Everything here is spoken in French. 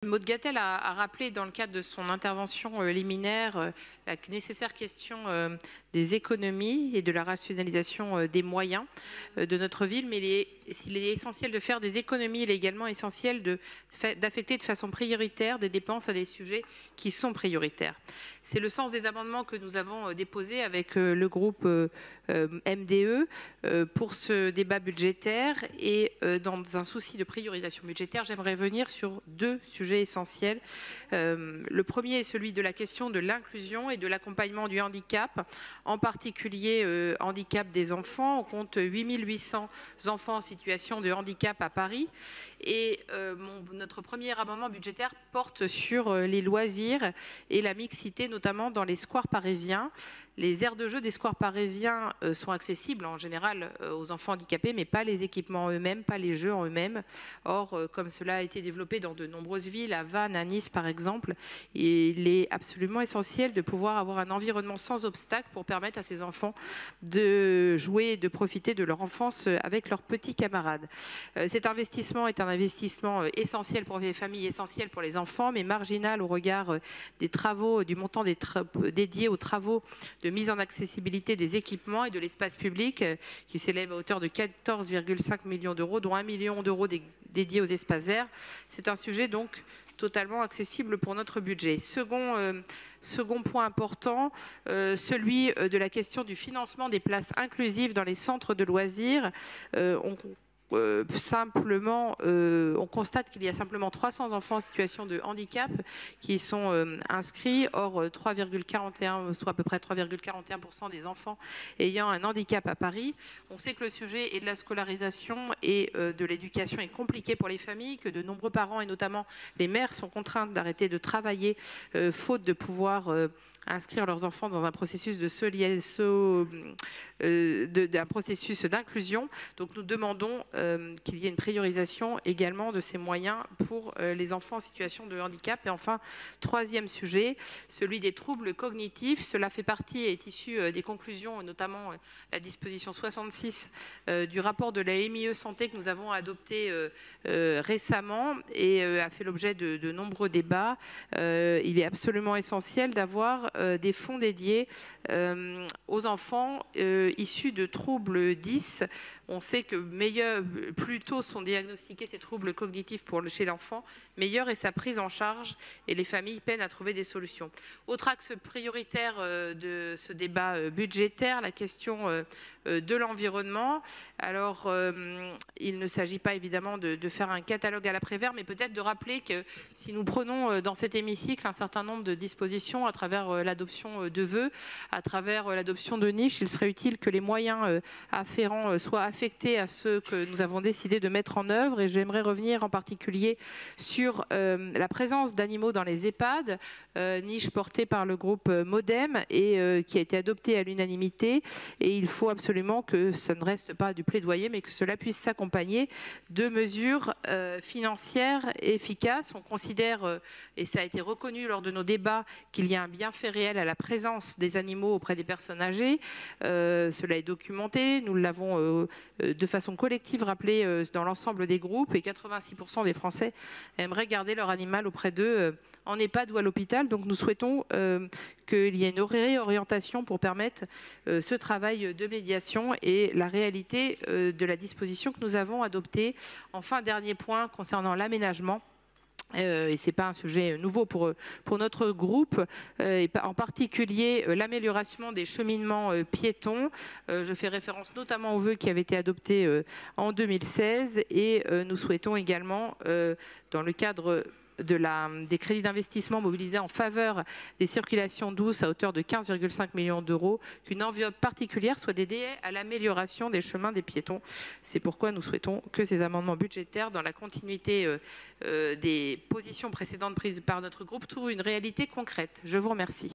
Maud Gattel a rappelé dans le cadre de son intervention liminaire la nécessaire question des économies et de la rationalisation des moyens de notre ville, mais s'il est essentiel de faire des économies, il est également essentiel d'affecter de façon prioritaire des dépenses à des sujets qui sont prioritaires. C'est le sens des amendements que nous avons déposés avec le groupe MDE pour ce débat budgétaire, et dans un souci de priorisation budgétaire, j'aimerais revenir sur deux sujets essentiels. Le premier est celui de la question de l'inclusion et de l'accompagnement du handicap, en particulier handicap des enfants. On compte 8800 enfants en situation de handicap à Paris, et notre premier amendement budgétaire porte sur les loisirs et la mixité, notamment dans les squares parisiens. Les aires de jeu des squares parisiens sont accessibles en général aux enfants handicapés, mais pas les équipements en eux-mêmes, pas les jeux en eux-mêmes. Or, comme cela a été développé dans de nombreuses villes, à Vannes, à Nice par exemple, il est absolument essentiel de pouvoir avoir un environnement sans obstacle pour permettre à ces enfants de jouer et de profiter de leur enfance avec leurs petits camarades. Cet investissement est un investissement essentiel pour les familles, essentiel pour les enfants, mais marginal au regard des travaux, du montant dédié aux travaux de mise en accessibilité des équipements et de l'espace public, qui s'élève à hauteur de 14,5 millions d'euros, dont 1 million d'euros dédiés aux espaces verts. C'est un sujet donc totalement accessible pour notre budget. Second point important, celui de la question du financement des places inclusives dans les centres de loisirs. On constate qu'il y a simplement 300 enfants en situation de handicap qui sont inscrits. Or, 3,41, soit à peu près 3,41% des enfants ayant un handicap à Paris. On sait que le sujet est de la scolarisation et de l'éducation est compliqué pour les familles, que de nombreux parents et notamment les mères sont contraintes d'arrêter de travailler faute de pouvoir inscrire leurs enfants dans un processus d'un processus d'inclusion. Donc nous demandons qu'il y ait une priorisation également de ces moyens pour les enfants en situation de handicap. Et enfin, troisième sujet, celui des troubles cognitifs. Cela fait partie et est issu des conclusions, notamment la disposition 66 du rapport de la MIE Santé que nous avons adopté récemment et a fait l'objet de nombreux débats. Il est absolument essentiel d'avoir des fonds dédiés aux enfants issus de troubles 10. On sait que plus tôt sont diagnostiqués ces troubles cognitifs chez l'enfant, meilleure est sa prise en charge et les familles peinent à trouver des solutions. Autre axe prioritaire de ce débat budgétaire, la question de l'environnement. Alors, il ne s'agit pas évidemment de faire un catalogue à l'après-vert, mais peut-être de rappeler que si nous prenons dans cet hémicycle un certain nombre de dispositions à travers l'adoption de vœux, à travers l'adoption de niches, il serait utile que les moyens afférents soient affectés à ceux que nous avons décidé de mettre en œuvre. Et j'aimerais revenir en particulier sur la présence d'animaux dans les EHPAD, niche portée par le groupe Modem et qui a été adoptée à l'unanimité. Et il faut absolument que ça ne reste pas du plaidoyer, mais que cela puisse s'accompagner de mesures financières efficaces. On considère, et ça a été reconnu lors de nos débats, qu'il y a un bienfait réel à la présence des animaux auprès des personnes âgées. Cela est documenté, nous l'avons de façon collective rappelé dans l'ensemble des groupes, et 86% des Français aimeraient garder leur animal auprès d'eux en EHPAD ou à l'hôpital. Donc nous souhaitons qu'il y ait une réorientation pour permettre ce travail de médiation et la réalité de la disposition que nous avons adoptée. Enfin, dernier point concernant l'aménagement. Et ce n'est pas un sujet nouveau pour notre groupe, et en particulier l'amélioration des cheminements piétons. Je fais référence notamment aux vœux qui avaient été adoptés en 2016 et nous souhaitons également, dans le cadre des crédits d'investissement mobilisés en faveur des circulations douces à hauteur de 15,5 millions d'euros, qu'une enveloppe particulière soit dédiée à l'amélioration des chemins des piétons. C'est pourquoi nous souhaitons que ces amendements budgétaires, dans la continuité des positions précédentes prises par notre groupe, trouvent une réalité concrète. Je vous remercie.